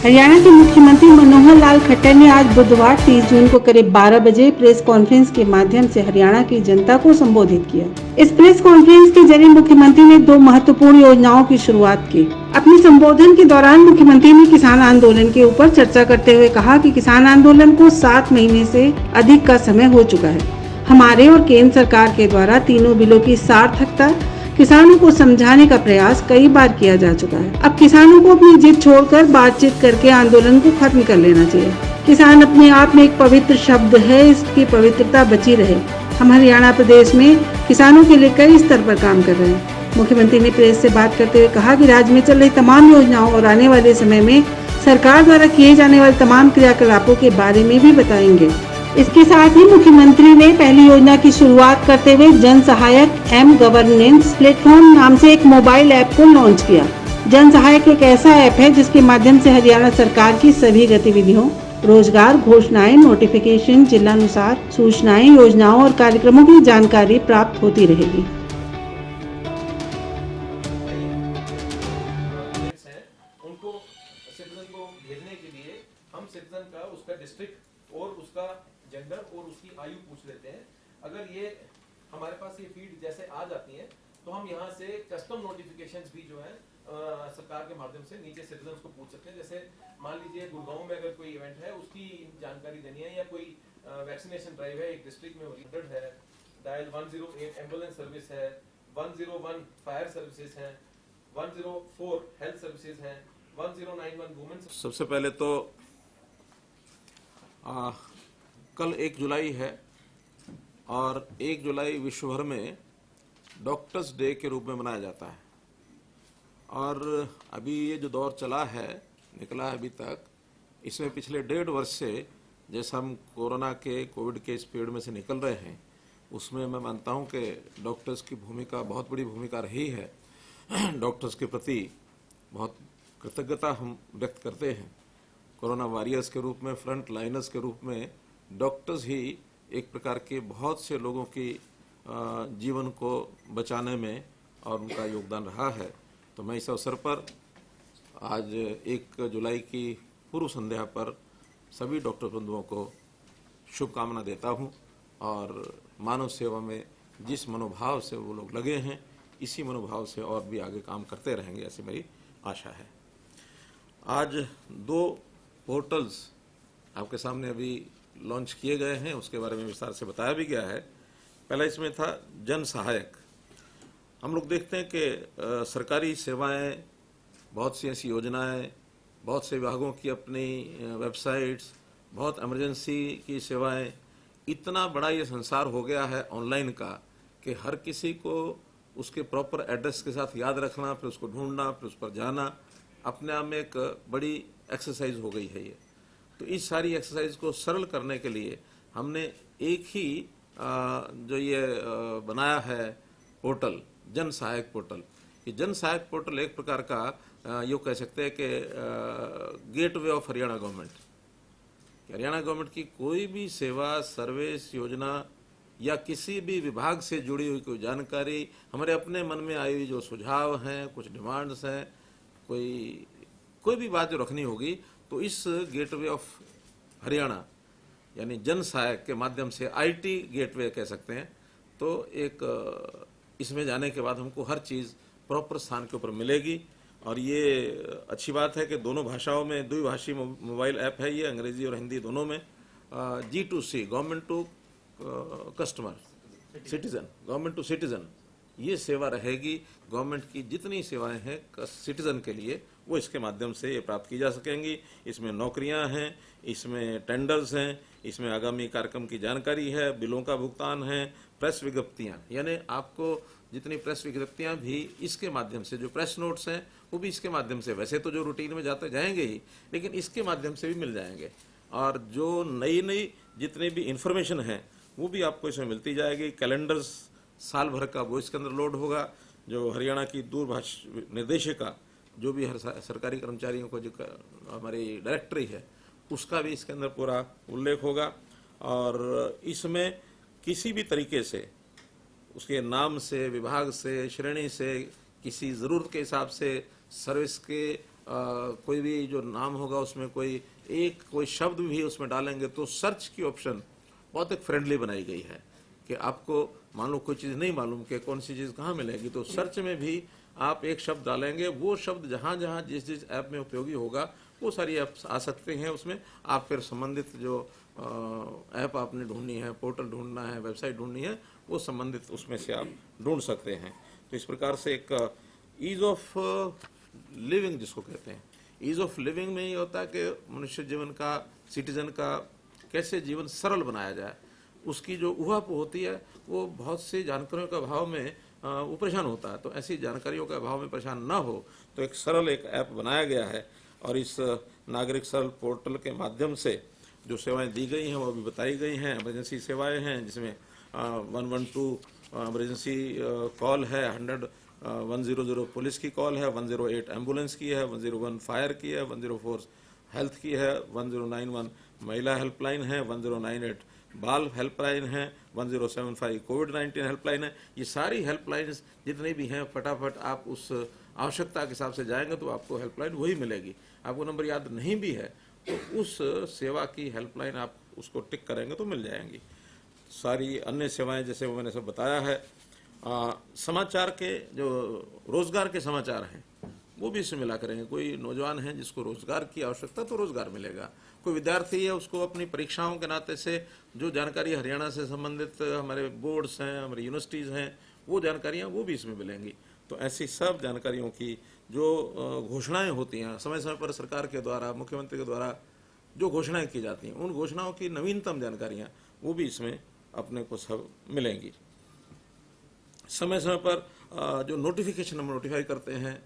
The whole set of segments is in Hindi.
हरियाणा के मुख्यमंत्री मनोहर लाल खट्टर ने आज बुधवार 30 जून को करीब 12 बजे प्रेस कॉन्फ्रेंस के माध्यम से हरियाणा की जनता को संबोधित किया। इस प्रेस कॉन्फ्रेंस के जरिए मुख्यमंत्री ने 2 महत्वपूर्ण योजनाओं की शुरुआत की। अपने संबोधन के दौरान मुख्यमंत्री ने किसान आंदोलन के ऊपर चर्चा करते हुए कहा कि किसान आंदोलन को 7 महीने से अधिक का समय हो चुका है। हमारे और केंद्र सरकार के द्वारा तीनों बिलों की सार्थकता किसानों को समझाने का प्रयास कई बार किया जा चुका है। अब किसानों को अपनी जिद छोड़कर बातचीत करके आंदोलन को खत्म कर लेना चाहिए। किसान अपने आप में एक पवित्र शब्द है, इसकी पवित्रता बची रहे। हम हरियाणा प्रदेश में किसानों के लिए कई स्तर पर काम कर रहे हैं। मुख्यमंत्री ने प्रेस से बात करते हुए कहा कि राज्य में चल रही तमाम योजनाओं और आने वाले समय में सरकार द्वारा किए जाने वाले तमाम क्रियाकलापों के बारे में भी बताएंगे। इसके साथ ही मुख्यमंत्री ने पहली योजना की शुरुआत करते हुए जन सहायक एम गवर्नेंस प्लेटफॉर्म नाम से एक मोबाइल ऐप को लॉन्च किया। जन सहायक एक ऐसा ऐप है जिसके माध्यम से हरियाणा सरकार की सभी गतिविधियों, रोजगार घोषणाएं, नोटिफिकेशन, जिलानुसार सूचनाएं, योजनाओं और कार्यक्रमों की जानकारी प्राप्त होती रहेगी। उनको सिटीजन को भेजने के लिए हम सिटीजन का उसका डिस्ट्रिक्ट और उसका जेंडर और उसकी आयु पूछ लेते हैं। अगर ये हमारे पास ये फीड जैसे आ जाती है तो हम यहाँ से कस्टम नोटिफिकेशंस भी जो है सरकार के माध्यम से नीचे सिटीजन को पूछ सकते हैं। जैसे मान लीजिए गुड़गांव में अगर कोई इवेंट है उसकी जानकारी देनी है, या कोई वैक्सीनेशन ड्राइव है एक डिस्ट्रिक्ट में, 100 है, डायल 108 एम्बुलेंस सर्विस है, 101 फायर सर्विसेज है, 104 हेल्थ सर्विसेज है, 1091 वुमेन। सबसे पहले तो कल 1 जुलाई है और 1 जुलाई विश्व भर में डॉक्टर्स डे के रूप में मनाया जाता है। और अभी ये जो दौर चला है, निकला है अभी तक, इसमें पिछले 1.5 वर्ष से जैसा हम कोविड के इस पीरियड में से निकल रहे हैं, उसमें मैं मानता हूं कि डॉक्टर्स की भूमिका बहुत बड़ी भूमिका रही है। डॉक्टर्स के प्रति बहुत कृतज्ञता हम व्यक्त करते हैं। कोरोना वॉरियर्स के रूप में, फ्रंट लाइनर्स के रूप में डॉक्टर्स ही एक प्रकार के बहुत से लोगों की जीवन को बचाने में और उनका योगदान रहा है। तो मैं इस अवसर पर आज 1 जुलाई की पूर्व संध्या पर सभी डॉक्टर बंधुओं को शुभकामना देता हूं और मानव सेवा में जिस मनोभाव से वो लोग लगे हैं, इसी मनोभाव से और भी आगे काम करते रहेंगे, ऐसी मेरी आशा है। आज 2 पोर्टल्स आपके सामने अभी लॉन्च किए गए हैं, उसके बारे में विस्तार से बताया भी गया है। पहला इसमें था जन सहायक। हम लोग देखते हैं कि सरकारी सेवाएं, बहुत सी ऐसी योजनाएं, बहुत से विभागों की अपनी वेबसाइट्स, बहुत इमरजेंसी की सेवाएं, इतना बड़ा ये संसार हो गया है ऑनलाइन का कि हर किसी को उसके प्रॉपर एड्रेस के साथ याद रखना, फिर उसको ढूंढना, फिर उस पर जाना, अपने आप में एक बड़ी एक्सरसाइज हो गई है ये। तो इस सारी एक्सरसाइज को सरल करने के लिए हमने एक ही जो ये बनाया है पोर्टल, जन सहायक पोर्टल। ये जन सहायक पोर्टल एक प्रकार का यूँ कह सकते हैं कि gateway of Haryana government. Haryana government की कोई भी सेवा, सर्विस, योजना या किसी भी विभाग से जुड़ी हुई कोई जानकारी, हमारे अपने मन में आई हुई जो सुझाव हैं, कुछ डिमांड्स हैं, कोई भी बात जो रखनी होगी, तो इस गेटवे ऑफ हरियाणा यानी जन सहायक के माध्यम से, आईटी गेटवे कह सकते हैं, तो एक इसमें जाने के बाद हमको हर चीज़ प्रॉपर स्थान के ऊपर मिलेगी। और ये अच्छी बात है कि दोनों भाषाओं में द्विभाषी मोबाइल ऐप है ये, अंग्रेजी और हिंदी दोनों में। G2C, government to customer, citizen, government to citizen, ये सेवा रहेगी। गवर्नमेंट की जितनी सेवाएं हैं सिटीजन के लिए, वो इसके माध्यम से ये प्राप्त की जा सकेंगी। इसमें नौकरियां हैं, इसमें टेंडर्स हैं, इसमें आगामी कार्यक्रम की जानकारी है, बिलों का भुगतान है, प्रेस विज्ञप्तियां, यानी आपको जितनी प्रेस विज्ञप्तियां भी इसके माध्यम से, जो प्रेस नोट्स हैं वो भी इसके माध्यम से, वैसे तो जो रूटीन में जाते जाएंगे ही, लेकिन इसके माध्यम से भी मिल जाएंगे। और जो नई जितनी भी इंफॉर्मेशन है वो भी आपको इसमें मिलती जाएगी। कैलेंडर्स साल भर का वो इसके अंदर लोड होगा। जो हरियाणा की दूरभाष निर्देशिका, जो भी हर सरकारी कर्मचारियों को जो हमारी डायरेक्टरी है, उसका भी इसके अंदर पूरा उल्लेख होगा। और इसमें किसी भी तरीके से उसके नाम से, विभाग से, श्रेणी से, किसी ज़रूरत के हिसाब से सर्विस के कोई भी जो नाम होगा उसमें कोई शब्द भी उसमें डालेंगे तो सर्च की ऑप्शन बहुत एक फ्रेंडली बनाई गई है कि आपको मान लो कोई चीज़ नहीं मालूम कि कौन सी चीज़ कहाँ मिलेगी, तो सर्च में भी आप एक शब्द डालेंगे, वो शब्द जहाँ जहाँ जिस जिस ऐप में उपयोगी होगा वो सारी ऐप्स आ सकते हैं उसमें। आप फिर संबंधित जो ऐप आपने ढूंढनी है, पोर्टल ढूंढना है, वेबसाइट ढूंढनी है, वो संबंधित उसमें से आप ढूंढ सकते हैं। तो इस प्रकार से एक ईज ऑफ लिविंग जिसको कहते हैं, ईज ऑफ लिविंग में ये होता है कि मनुष्य जीवन का, सिटीजन का कैसे जीवन सरल बनाया जाए, उसकी जो उहापोह होती है वो बहुत सी जानकारियों के अभाव में वो परेशान होता है। तो ऐसी जानकारियों के अभाव में परेशान ना हो तो एक सरल एक ऐप बनाया गया है और इस नागरिक सरल पोर्टल के माध्यम से जो सेवाएं दी गई हैं वो भी बताई गई हैं। इमरजेंसी सेवाएं हैं जिसमें 112 इमरजेंसी कॉल है, 100 पुलिस की कॉल है, 108 एम्बुलेंस की है, 101 फायर की है, 104 हेल्थ की है, 1091 महिला हेल्पलाइन है, 1098 बाल हेल्पलाइन है, 1075 कोविड-19 हेल्पलाइन है। ये सारी हेल्पलाइंस जितनी भी हैं फटाफट आप उस आवश्यकता के हिसाब से जाएंगे तो आपको हेल्पलाइन वही मिलेगी। आपको नंबर याद नहीं भी है तो उस सेवा की हेल्पलाइन आप उसको टिक करेंगे तो मिल जाएंगी। सारी अन्य सेवाएं जैसे वो मैंने सब बताया है। समाचार के जो रोजगार के समाचार हैं वो भी इसमें मिला करेंगे। कोई नौजवान है जिसको रोजगार की आवश्यकता तो रोजगार मिलेगा, कोई विद्यार्थी है उसको अपनी परीक्षाओं के नाते से जो जानकारी हरियाणा से संबंधित हमारे बोर्ड्स हैं, हमारी यूनिवर्सिटीज़ हैं, वो जानकारियाँ वो भी इसमें मिलेंगी। तो ऐसी सब जानकारियों की जो घोषणाएं होती हैं समय समय पर सरकार के द्वारा, मुख्यमंत्री के द्वारा जो घोषणाएं की जाती हैं, उन घोषणाओं की नवीनतम जानकारियाँ वो भी इसमें अपने को सब मिलेंगी। समय समय पर जो नोटिफिकेशन हम नोटिफाई करते हैं,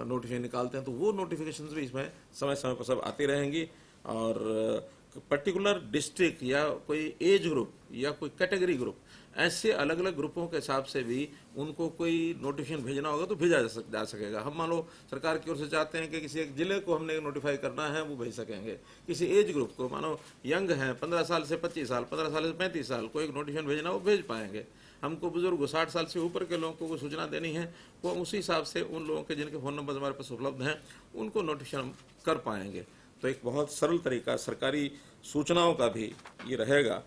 नोटिफिकेशन निकालते हैं, तो वो नोटिफिकेशंस भी इसमें समय समय पर सब आती रहेंगी। और पर्टिकुलर डिस्ट्रिक्ट या कोई एज ग्रुप या कोई कैटेगरी ग्रुप, ऐसे अलग अलग ग्रुपों के हिसाब से भी उनको कोई नोटिफिकेशन भेजना होगा तो भेजा जा सकेगा। हम मान लो सरकार की ओर से चाहते हैं कि किसी एक जिले को हमने नोटिफाई करना है, वो भेज सकेंगे। किसी एज ग्रुप को, मानो यंग हैं 15 साल से 25 साल, 15 साल से 35 साल, कोई एक नोटिफिकेशन भेजना वो भेज पाएंगे। हमको बुजुर्ग 60 साल से ऊपर के लोगों को सूचना देनी है, वो उसी हिसाब से उन लोगों के जिनके फ़ोन नंबर हमारे पास उपलब्ध हैं उनको नोटिफिकेशन कर पाएंगे। तो एक बहुत सरल तरीका सरकारी सूचनाओं का भी ये रहेगा।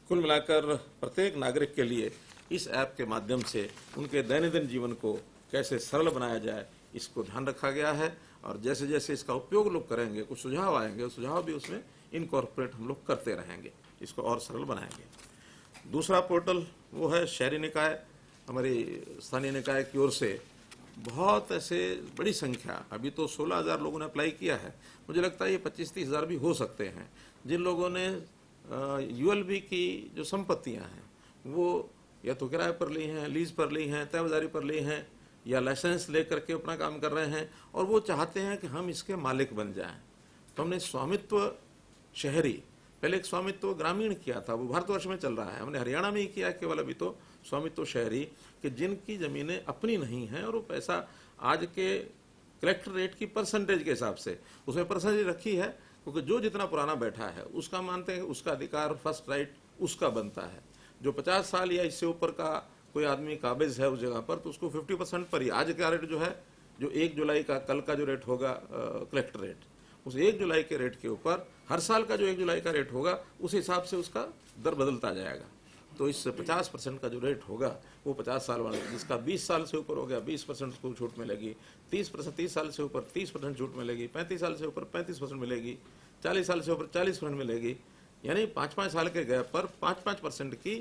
कुल मिलाकर प्रत्येक नागरिक के लिए इस ऐप के माध्यम से उनके दैनंदिन जीवन को कैसे सरल बनाया जाए इसको ध्यान रखा गया है। और जैसे जैसे इसका उपयोग लोग करेंगे, कुछ सुझाव आएंगे, उस सुझाव भी उसमें इनकॉर्पोरेट हम लोग करते रहेंगे, इसको और सरल बनाएंगे। दूसरा पोर्टल वो है शहरी निकाय, हमारी स्थानीय निकाय की ओर से बहुत ऐसे बड़ी संख्या, अभी तो 16,000 लोगों ने अप्लाई किया है, मुझे लगता है ये 25-30 हज़ार भी हो सकते हैं, जिन लोगों ने यूएलबी की जो संपत्तियां हैं वो या तो किराए पर ली हैं, लीज पर ली हैं, तयबाजारी पर ली हैं या लाइसेंस लेकर के अपना काम कर रहे हैं और वो चाहते हैं कि हम इसके मालिक बन जाएं। तो हमने स्वामित्व शहरी, पहले एक स्वामित्व ग्रामीण किया था, वो भारतवर्ष में चल रहा है, हमने हरियाणा में ही किया केवल अभी तो स्वामित्व शहरी, कि जिनकी जमीनें अपनी नहीं हैं और वो पैसा आज के कलेक्टर रेट की परसेंटेज के हिसाब से उसमें परसेंटेज रखी है, क्योंकि जो जितना पुराना बैठा है उसका मानते हैं उसका अधिकार, फर्स्ट राइट उसका बनता है। जो 50 साल या इससे ऊपर का कोई आदमी काबिज है उस जगह पर, तो उसको 50% पर ही आज का रेट जो है, जो 1 जुलाई का कल का जो रेट होगा कलेक्टर रेट, उस 1 जुलाई के रेट के ऊपर हर साल का जो 1 जुलाई का रेट होगा उस हिसाब से उसका दर बदलता जाएगा। तो इस 50% का जो रेट होगा वो 50 साल वाले, जिसका 20 साल से ऊपर हो गया 20% को छूट मिलेगी, 30 साल से ऊपर 30% छूट मिलेगी, 35 साल से ऊपर 35% मिलेगी, 40 साल से ऊपर 40% मिलेगी, यानी 5-5 साल के गैप पर 5-5% की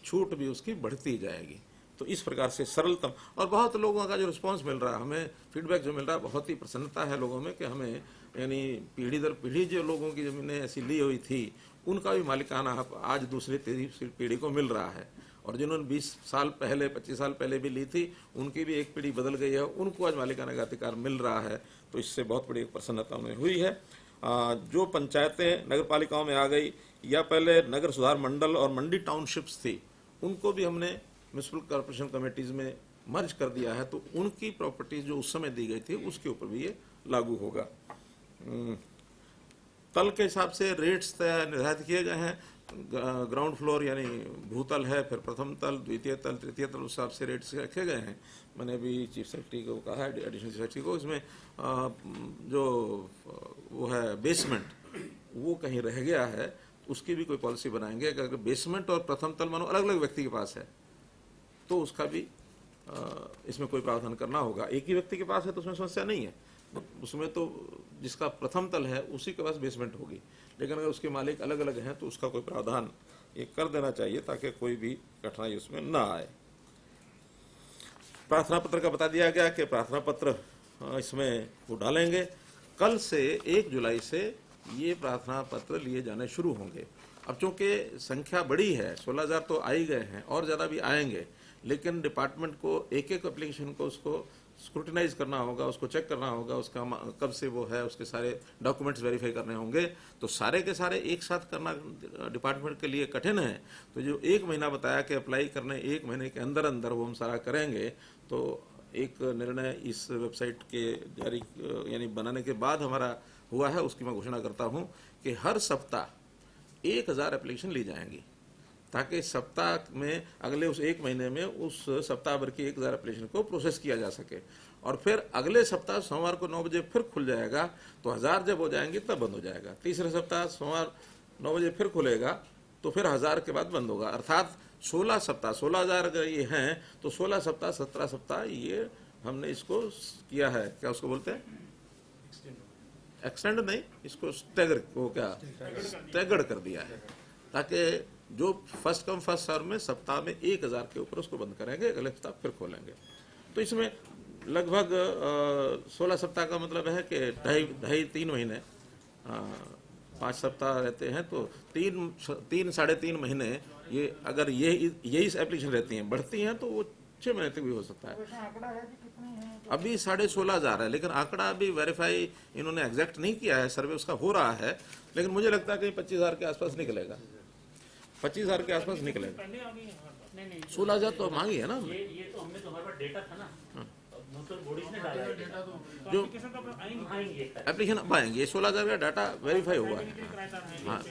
छूट भी उसकी बढ़ती जाएगी। तो इस प्रकार से सरलतम, और बहुत लोगों का जो रिस्पांस मिल रहा है, हमें फीडबैक जो मिल रहा है, बहुत ही प्रसन्नता है लोगों में कि हमें यानी पीढ़ी दर पीढ़ी जो लोगों की ज़मीनें ऐसी ली हुई थी उनका भी मालिकाना हक आज दूसरी तीसरी पीढ़ी को मिल रहा है, और जिन्होंने 20 साल पहले 25 साल पहले भी ली थी उनकी भी एक पीढ़ी बदल गई है, उनको आज मालिकाना का अधिकार मिल रहा है। तो इससे बहुत बड़ी प्रसन्नता उन्हें हुई है। जो पंचायतें नगर पालिकाओं में आ गई या पहले नगर सुधार मंडल और मंडी टाउनशिप्स थी, उनको भी हमने म्यूनिसिपल कॉर्पोरेशन कमेटीज में मर्ज कर दिया है, तो उनकी प्रॉपर्टीज जो उस समय दी गई थी उसके ऊपर भी ये लागू होगा। तल के हिसाब से रेट्स निर्धारित किए गए हैं, ग्राउंड फ्लोर यानी भूतल है, फिर प्रथम तल, द्वितीय तल, तृतीय तल, उस हिसाब से रेट्स रखे गए हैं। मैंने अभी चीफ सेक्रेटरी को कहा है, एडिशनल चीफ सेक्रेटरी को, इसमें जो वो है बेसमेंट, वो कहीं रह गया है, उसकी भी कोई पॉलिसी बनाएंगे। अगर बेसमेंट और प्रथम तल मानो अलग अलग व्यक्ति के पास है तो उसका भी इसमें कोई प्रावधान करना होगा। एक ही व्यक्ति के पास है तो उसमें समस्या नहीं है, उसमें तो जिसका प्रथम तल है उसी के पास बेसमेंट होगी। लेकिन अगर उसके मालिक अलग अलग हैं तो उसका कोई प्रावधान ये कर देना चाहिए ताकि कोई भी कठिनाई उसमें ना आए। प्रार्थना पत्र का बता दिया गया कि प्रार्थना पत्र इसमें वो डालेंगे। कल से 1 जुलाई से ये प्रार्थना पत्र लिए जाने शुरू होंगे। अब चूंकि संख्या बड़ी है, 16,000 तो आ ही गए हैं और ज़्यादा भी आएंगे, लेकिन डिपार्टमेंट को एक एक एप्लीकेशन को उसको स्क्रूटिनाइज करना होगा, उसको चेक करना होगा, उसका कब से वो है, उसके सारे डॉक्यूमेंट्स वेरीफाई करने होंगे। तो सारे के सारे एक साथ करना डिपार्टमेंट के लिए कठिन है। तो जो 1 महीना बताया कि अप्लाई करने 1 महीने के अंदर अंदर वो हम सारा करेंगे, तो एक निर्णय इस वेबसाइट के जारी यानी बनाने के बाद हमारा हुआ है। उसकी मैं घोषणा करता हूं कि हर सप्ताह 1000 एप्लीकेशन ली जाएंगी, ताकि सप्ताह में अगले उस 1 महीने में उस सप्ताह भर की 1000 एप्लीकेशन को प्रोसेस किया जा सके। और फिर अगले सप्ताह सोमवार को 9 बजे फिर खुल जाएगा, तो 1000 जब हो जाएंगे तब बंद हो जाएगा। तीसरे सप्ताह सोमवार 9 बजे फिर खुलेगा, तो फिर 1000 के बाद बंद होगा। अर्थात 16 सप्ताह, 16,000 अगर ये हैं तो 16 सप्ताह, 17 सप्ताह ये हमने इसको किया है, क्या उसको बोलते हैं, एक्सटेंड नहीं, इसको स्टैगर, वो क्या स्टैगर्ड कर दिया है, ताकि जो फर्स्ट कम फर्स्ट सर्व में सप्ताह में 1000 के ऊपर उसको बंद करेंगे, अगले सप्ताह फिर खोलेंगे। तो इसमें लगभग 16 सप्ताह का मतलब है कि ढाई 3 महीने, 5 सप्ताह रहते हैं, तो 3 साढ़े 3 महीने ये अगर यही एप्लीकेशन रहती हैं, बढ़ती हैं, तो वो 6 महीने तक भी हो सकता है। अभी 16,500 है, लेकिन आंकड़ा अभी वेरीफाई इन्होंने एग्जैक्ट नहीं किया है, सर्वे उसका हो रहा है, लेकिन मुझे लगता है कि 25,000 के आसपास निकलेगा, 25,000 के आसपास निकलेगा। 16,000 तो मांगी है ना हमने, ये तो हमने तो हमारे पास डेटा था ना, तो बॉडीज ने डाला है डेटा, तो जो आएंगे एप्लीकेशन अब आएंगे, ये 16,000 का डाटा वेरीफाई हुआ है। हाँ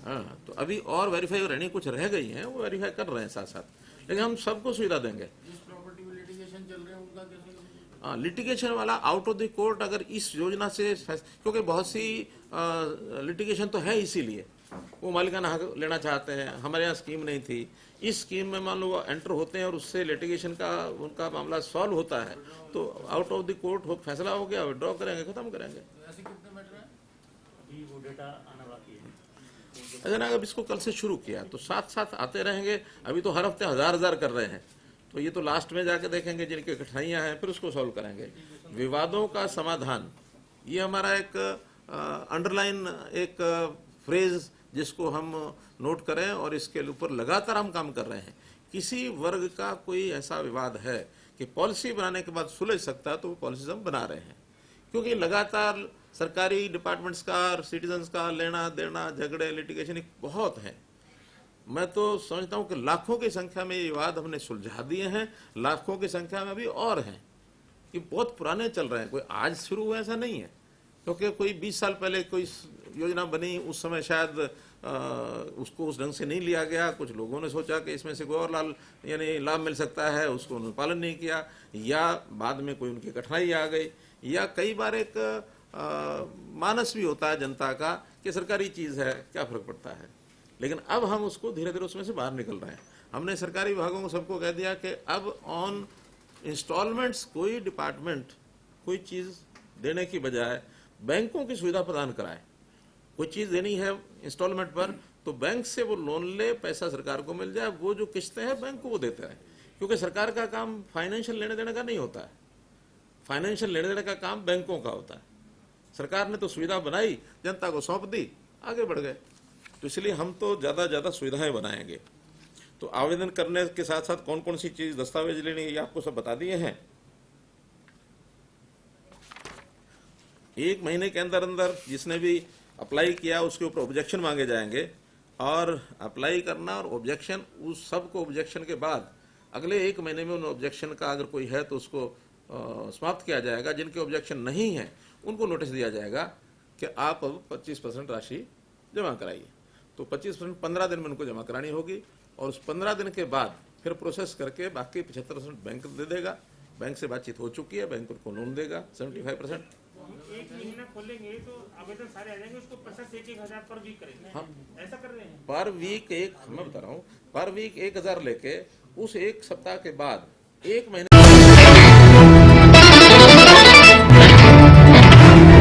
हाँ, तो अभी और वेरीफाई रहनी कुछ रह गई हैं, वो वेरीफाई कर रहे हैं साथ साथ, लेकिन हम सबको सुविधा देंगे। हाँ, लिटिगेशन वाला आउट ऑफ द कोर्ट अगर इस योजना से, क्योंकि बहुत सी लिटिगेशन तो है, इसीलिए वो मालिकाना हक लेना चाहते हैं, हमारे यहाँ स्कीम नहीं थी, इस स्कीम में मान लो वो एंटर होते हैं और उससे लिटिगेशन का उनका मामला सॉल्व होता है, तो आउट ऑफ द कोर्ट फैसला हो गया, विड्रॉ करेंगे, खत्म करेंगे। अभी वो डेटा आना बाकी है। अगर अब इसको कल से शुरू किया तो साथ साथ आते रहेंगे। अभी तो हर हफ्ते 1000 कर रहे हैं, तो ये तो लास्ट में जाके देखेंगे जिनकी कठिनाइयां हैं, फिर उसको सॉल्व करेंगे। विवादों का समाधान, ये हमारा एक अंडरलाइन एक फ्रेज जिसको हम नोट करें, और इसके ऊपर लगातार हम काम कर रहे हैं। किसी वर्ग का कोई ऐसा विवाद है कि पॉलिसी बनाने के बाद सुलझ सकता है, तो वो पॉलिसीज हम बना रहे हैं, क्योंकि लगातार सरकारी डिपार्टमेंट्स का, सिटीजन्स का लेना देना, झगड़े, लिटिगेशन बहुत है। मैं तो समझता हूं कि लाखों की संख्या में ये विवाद हमने सुलझा दिए हैं, लाखों की संख्या में भी और हैं। ये बहुत पुराने चल रहे हैं, कोई आज शुरू हुआ ऐसा नहीं है, क्योंकि कोई 20 साल पहले कोई योजना बनी, उस समय शायद उसको उस ढंग से नहीं लिया गया, कुछ लोगों ने सोचा कि इसमें से कोई और लाभ मिल सकता है, उसको उन्होंने पालन नहीं किया, या बाद में कोई उनकी कठिनाई आ गई, या कई बार एक मानस भी होता है जनता का कि सरकारी चीज़ है, क्या फर्क पड़ता है। लेकिन अब हम उसको धीरे धीरे उसमें से बाहर निकल रहे हैं। हमने सरकारी विभागों को सबको कह दिया कि अब ऑन इंस्टॉलमेंट्स कोई डिपार्टमेंट कोई चीज़ देने की बजाय बैंकों की सुविधा प्रदान कराए। कोई चीज़ देनी है इंस्टॉलमेंट पर, तो बैंक से वो लोन ले, पैसा सरकार को मिल जाए, वो जो किस्तें हैं बैंक को वो देते रहे, क्योंकि सरकार का काम फाइनेंशियल लेने देने का नहीं होता है, फाइनेंशियल लेने देने का काम बैंकों का होता है। सरकार ने तो सुविधा बनाई, जनता को सौंप दी, आगे बढ़ गए। तो इसलिए हम तो ज़्यादा सुविधाएं बनाएंगे। तो आवेदन करने के साथ साथ कौन कौन सी चीज दस्तावेज लेनी है, ये आपको सब बता दिए हैं। 1 महीने के अंदर अंदर जिसने भी अप्लाई किया उसके ऊपर ऑब्जेक्शन मांगे जाएंगे, और अप्लाई करना और ऑब्जेक्शन, उस सब को ऑब्जेक्शन के बाद अगले 1 महीने में उन ऑब्जेक्शन का अगर कोई है तो उसको समाप्त किया जाएगा। जिनके ऑब्जेक्शन नहीं है उनको नोटिस दिया जाएगा कि आप अब 25% राशि जमा कराइए। तो 25% 15 दिन में उनको जमा करानी होगी और उस 15 दिन के बाद फिर प्रोसेस करके बाकी 75% बैंक दे देगा। बैंक से बातचीत हो चुकी है, बैंक उनको लोन देगा 75%। एक महीना खोलेंगे तो आवेदन सारे आ जाएंगे, उसको प्रोसेस 1,000 पर वीक करेंगे। हाँ, ऐसा कर रहे हैं पर वीक एक, मैं बता रहा हूँ, पर वीक 1000 लेके उस एक सप्ताह के बाद एक महीने